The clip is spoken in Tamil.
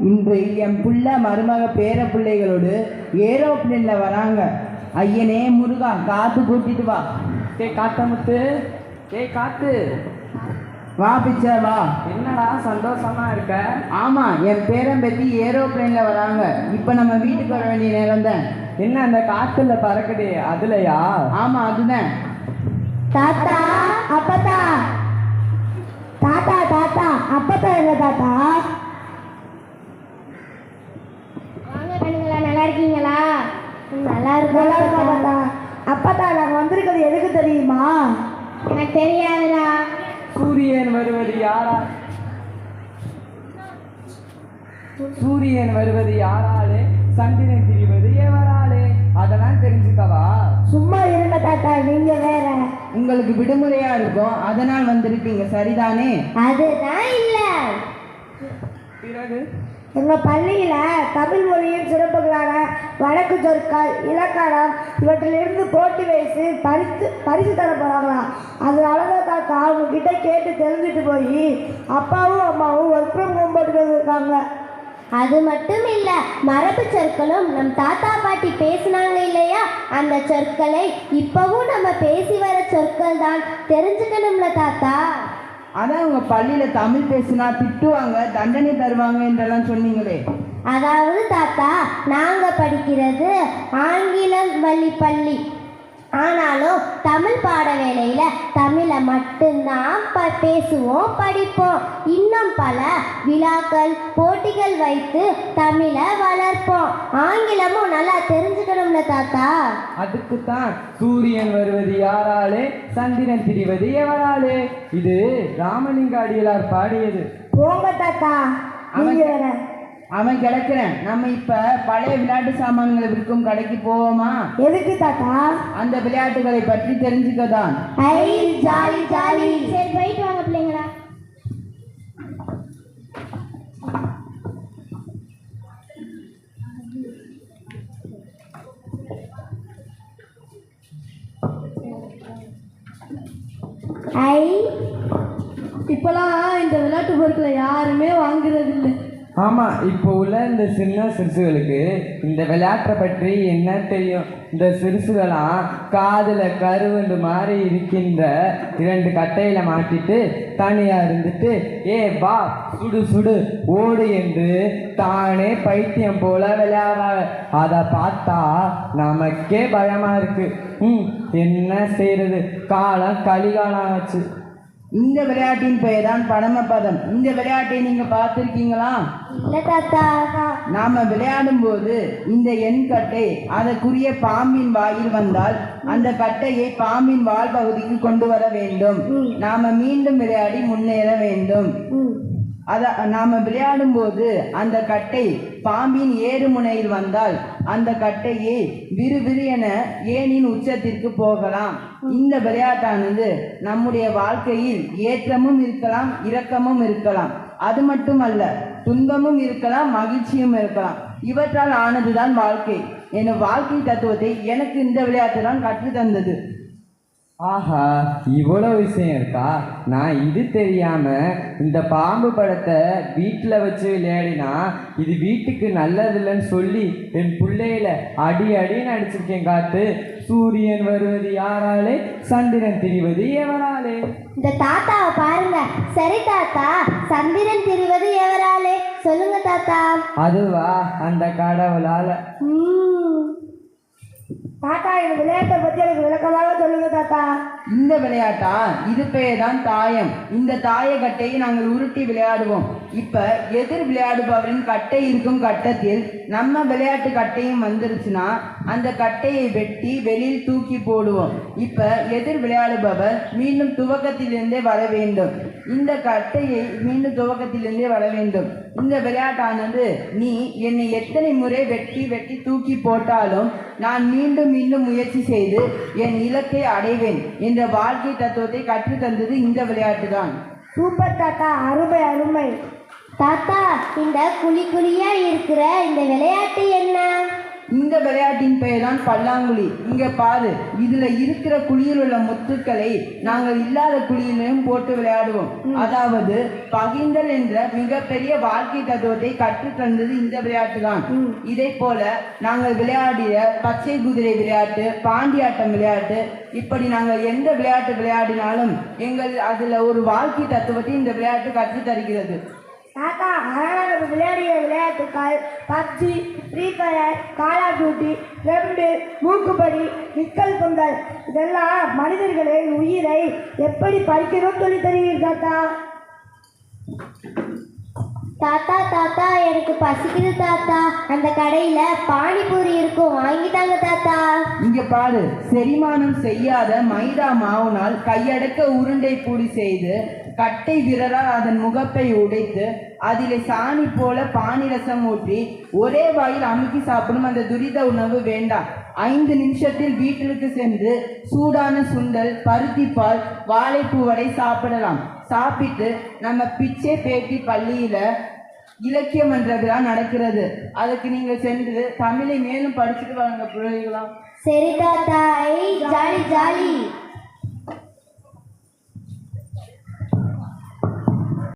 இன்று என் புள்ள மருமக பேர பிள்ளைகளோடு ஏரோப்ளேன்ல வராங்க. ஐயனே முருகா, காத்து கூட்டிட்டு வா. காத்தமுத்து, காத்து வா பிச்சை வா. என்னடா சந்தோஷமா இருக்க? ஆமா, என் பேரன் பத்தி ஏரோப்ளேன்ல வராங்க. இப்ப நம்ம வீட்டுக்கு வர வேண்டிய நேரம் தான். என்ன அந்த காத்துல பறக்குது அதுலயா? ஆமா, அதுதான். தாத்தா அப்பத்தா, தாத்தா தாத்தா அப்பத்தா எங்க தாத்தா? வாங்க கண்ணுங்களா, நல்லா இருக்கீங்களா? நல்லா இருக்கா தாத்தா. அப்பத்தா நாங்கள் வந்திருக்கிறது எதுக்கு தெரியுமா? எனக்கு தெரியாதுடா. சூரியன் வருவது யாரா? சூரியன் வருவது யாராலே? சந்திரன் திரிவது எவராலே? அதெல்லாம் தெரிஞ்சுக்கவா? சும்மா இருங்க தாத்தா, நீங்க வேற. உங்களுக்கு விடுமுறையா இருக்கும், அதனால் வந்திருக்கீங்க, சரிதானே? அதுதான் இல்ல. பிறகு எங்க பள்ளியில தமிழ் மொழியின் சிறப்புகளான வழக்கு சொற்கள், இலக்கணம் இவற்றிலிருந்து போட்டி வைத்து பரிசு தர போறாங்களாம். அதனாலதான் தாத்தா உங்ககிட்ட கேட்டு தெரிஞ்சுட்டு போய் அப்பாவும் அம்மாவும் ஒர்க் ஃப்ரம் ஹோம் போட்டு இருக்காங்க. அது மட்டும் இல்ல, மரபு சொற்களும் நம் தாத்தா பாட்டி பேசினாங்க இல்லையா, அந்த சொற்களை இப்பவும் நம்ம பேசி வர சொற்கள் தான். தெரிஞ்சுக்கணும்ல தாத்தா. அதான் உங்க பள்ளியில தமிழ் பேசினா திட்டுவாங்க, தண்டனை தருவாங்க என்றெல்லாம் சொன்னீங்களே. அதாவது தாத்தா, நாங்க படிக்கிறது ஆங்கிலம் வழி பள்ளி. ஆனாலும் தமிழ் பாட வேளையில தமிழை மட்டும்தான் பேசுவோம், படிப்போம். இன்னும் பல விழாக்கள், போட்டிகள் வைத்து தமிழை வளர்ப்போம். ஆங்கிலமும் நல்லா தெரிஞ்சுக்கணும்ல தாத்தா. அதுக்குத்தான் சூரியன் வருவது யாராலே, சந்திரன் திரிவது எவராலே. இது ராமலிங்க அடிகளார் பாடியது. போங்க தாத்தா, நீங்க வேற. அவன் கிடக்குறேன். நம்ம இப்ப பழைய விளையாட்டு சாமான்களை விற்கும் கடைக்கு போவோமா? எதுக்கு தாத்தா? அந்த விளையாட்டுகளை பற்றி தெரிஞ்சுக்கதான். Jolly jolly. சரி, போயிட்டு வாங்க பிள்ளைங்களா. இப்பெல்லாம் இந்த விளையாட்டு பொருட்களை யாருமே வாங்குறது இல்லை. ஆமா, இப்போ உள்ள இந்த சின்ன சிறுசுகளுக்கு இந்த விளையாட்டை பற்றி என்ன தெரியும்? இந்த சிறுசுகளாம் காதுல கருவண்டு மாதிரி இருக்கின்ற 2 கட்டையில மாட்டிட்டு தனியா இருந்துட்டு வா சுடு சுடு ஓடு என்று தானே பைத்தியம் போல விளையாடுறாங்க. அதை பார்த்தா நமக்கே பயமா இருக்கு. என்ன செய்யறது? காலம் கலிகாலம் ஆச்சு. இந்த விளையாட்டின் பெயர் தான் பரமபதம். இந்த விளையாட்டை நீங்க பார்த்திருக்கீங்களா? இல்ல தாத்தா. நாம விளையாடும் போது இந்த எண் கட்டை அதற்குரிய பாம்பின் வாயில் வந்தால் அந்த கட்டையை பாம்பின் வால் பகுதிக்கு கொண்டு வர வேண்டும். நாம மீண்டும் விளையாடி முன்னேற வேண்டும். நாம விளையாடும் போது அந்த கட்டை பாம்பின் ஏறு முனையில் வந்தால் அந்த கட்டையை விறுவிறு என ஏனின் உச்சத்திற்கு போகலாம். இந்த விளையாட்டானது நம்முடைய வாழ்க்கையில் ஏற்றமும் இருக்கலாம், இரக்கமும் இருக்கலாம். அது மட்டுமல்ல, துன்பமும் இருக்கலாம், மகிழ்ச்சியும் இருக்கலாம். இவற்றால் ஆனதுதான் வாழ்க்கை. என் வாழ்க்கை தத்துவத்தை எனக்கு இந்த விளையாட்டு தான் கற்று தந்தது. ஆஹா, இவ்வளோ விஷயம் இருக்கா? நான் இது தெரியாம இந்த பாம்பு படத்தை வீட்டில் வச்சு விளையாடினா இது வீட்டுக்கு நல்லதில்லைன்னு சொல்லி என் பிள்ளையில அடி அடின்னு அடிச்சிருக்கேன். காத்து, சூரியன் வருவது யாராலே, சந்திரன் திரிவது எவராலே? இந்த தாத்தாவை பாருங்க. சரி தாத்தா, சந்திரன் திரிவது எவராலே சொல்லுங்க தாத்தா. அதுவா, அந்த கடவுளால. தாத்தா, இந்த விளையாட்டை பற்றி எனக்கு விளக்கமாக சொல்லுங்க தாத்தா. இந்த விளையாட்டா? இது பெயர் தான் தாயம். இந்த தாயக்கட்டையை நாங்கள் உருட்டி விளையாடுவோம். இப்ப எதிர் விளையாடுபவரின் கட்டை இருக்கும் கட்டத்தில் நம்ம விளையாட்டு கட்டையும் வந்துருச்சுன்னா அந்த கட்டையை வெட்டி வெளியில் தூக்கி போடுவோம். இப்ப எதிர் விளையாடுபவர் மீண்டும் துவக்கத்திலிருந்தே வர வேண்டும். இந்த கட்டையை மீண்டும் துவக்கத்திலிருந்தே வர வேண்டும். இந்த விளையாட்டானது நீ என்னை எத்தனை முறை வெட்டி வெட்டி தூக்கி போட்டாலும் நான் மீண்டும் மீண்டும் முயற்சி செய்து என் இலக்கை அடைவேன் என்ற வாழ்க்கை தத்துவத்தை கற்று தந்தது இந்த விளையாட்டு தான். சூப்பர் தாத்தா, அருமை அருமை. தாத்தா, இந்த குழி குழியா இருக்கிற இந்த விளையாட்டு என்ன? இந்த விளையாட்டின் பெயர் தான் பல்லாங்குழி. இங்க பாரு, இதுல இருக்கிற குழியில் உள்ள முத்துக்களை நாங்கள் இல்லாத குழியிலும் போட்டு விளையாடுவோம். அதாவது பகிர்ந்தல் என்ற மிகப்பெரிய வாழ்க்கை தத்துவத்தை கற்றுத் தந்தது இந்த விளையாட்டு தான். இதை போல நாங்கள் விளையாடிய பச்சை குதிரை விளையாட்டு, பாண்டியாட்டம் விளையாட்டு, இப்படி நாங்கள் எந்த விளையாட்டு விளையாடினாலும் எங்கள் அதுல ஒரு வாழ்க்கை தத்துவத்தை இந்த விளையாட்டு கற்றுத் தருகிறது. தாத்தா, அதனால் நம்ம விளையாடிய விளையாட்டுக்கள் PUBG, Free Fire, Call of Duty, ரெண்டு, மூக்குப்படி, நிக்கல் பொங்கல் இதெல்லாம் மனிதர்களின் உயிரை எப்படி பறிக்கணும் சொல்லி தருவீர் தாத்தா. தாத்தா தாத்தா எனக்கு பசிக்குது தாத்தா, அந்த கடையில பானிபூரி இருக்கும், வாங்கிட்டாங்க தாத்தா. இங்க பாரு, செரிமானம் செய்யாத மைதா மாவுனால் கையடக்க உருண்டை பூடி செய்து கட்டை விரலால் அதன் முகப்பை உடைத்து அதிலே சாணி போல பானிரசம் ஊற்றி ஒரே வாயில் அமுக்கி சாப்பிடும் அந்த துரித உணவு வேண்டாம். 5 நிமிஷத்தில் வீட்டிற்கு சென்று சூடான சுண்டல், பருத்திப்பால், வாழைப்பூ வடை சாப்பிடலாம். சாப்பிட்டு நம்ம பிச்சை பேட்டி பள்ளியில இலக்கியம் என்ற விழா நடக்கிறது. அதுக்கு நீங்க சென்று தமிழை மேலும் படிச்சுட்டு வாங்க பிள்ளைகளாம். சரி தாத்தா, ஜாலி ஜாலி.